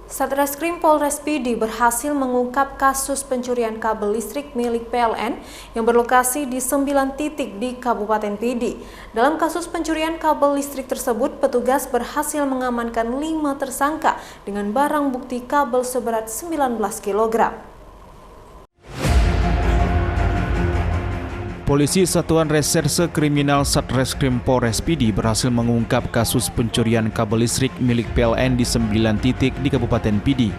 Satreskrim Polres Pidi berhasil mengungkap kasus pencurian kabel listrik milik PLN yang berlokasi di 9 titik di Kabupaten Pidi. Dalam kasus pencurian kabel listrik tersebut, petugas berhasil mengamankan 5 tersangka dengan barang bukti kabel seberat 19 kg. Polisi Satuan Reserse Kriminal Satreskrim Polres Pidi berhasil mengungkap kasus pencurian kabel listrik milik PLN di 9 titik di Kabupaten Pidi.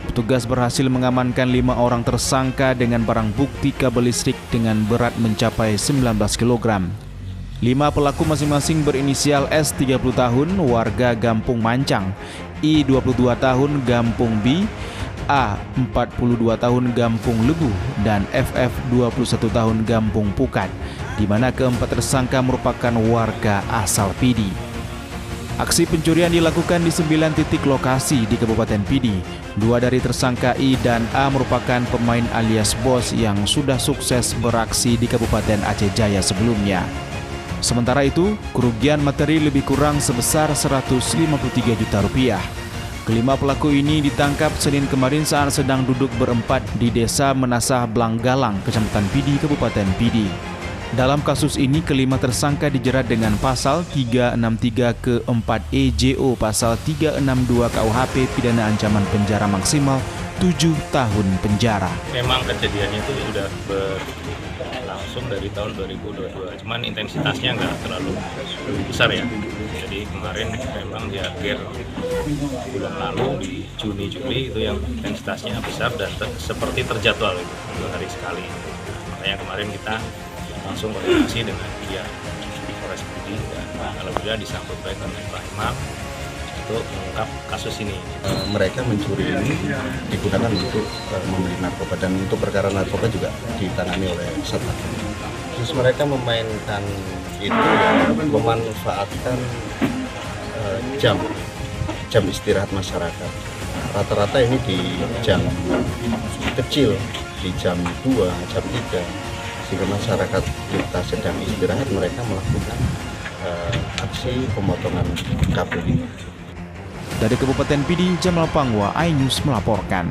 Petugas berhasil mengamankan 5 orang tersangka dengan barang bukti kabel listrik dengan berat mencapai 19 kg. 5 pelaku masing-masing berinisial S 30 tahun, warga Gampung Mancang, I 22 tahun, Gampung B, A 42 tahun Gampung Lebu, dan FF 21 tahun Gampung Pukat, di mana keempat tersangka merupakan warga asal Pidi. Aksi pencurian dilakukan di 9 titik lokasi di Kabupaten Pidi. 2 dari tersangka I dan A merupakan pemain alias bos yang sudah sukses beraksi di Kabupaten Aceh Jaya sebelumnya. Sementara itu, kerugian materi lebih kurang sebesar 153 juta rupiah. Kelima pelaku ini ditangkap Senin kemarin saat sedang duduk berempat di Desa Menasah Blanggalang, Kecamatan Pidi, Kabupaten Pidi. Dalam kasus ini, kelima tersangka dijerat dengan pasal 363 ke 4 EJO, pasal 362 KUHP, pidana ancaman penjara maksimal 7 tahun penjara. Memang kejadiannya itu sudah berlangsung dari tahun 2022, cuman intensitasnya nggak terlalu besar ya. Jadi kemarin memang di akhir bulan lalu di Juni-Juli itu yang intensitasnya besar dan seperti terjadwal itu 2 hari sekali. Makanya kemarin kita langsung koordinasi dengan pihak Polres Pidi dan alhamdulillah disambut baik oleh Pak Imam untuk mengungkap kasus ini. Mereka mencuri ini digunakan untuk membeli narkoba, dan untuk perkara narkoba juga ditangani oleh Satpam. Terus mereka memainkan itu ya, memanfaatkan jam istirahat masyarakat. Rata-rata ini di jam kecil, di jam 2, jam 3, sehingga masyarakat kita sedang istirahat, mereka melakukan aksi pemotongan kabel ini. Dari Kabupaten Pidi, Jamal Pangwa, iNews melaporkan.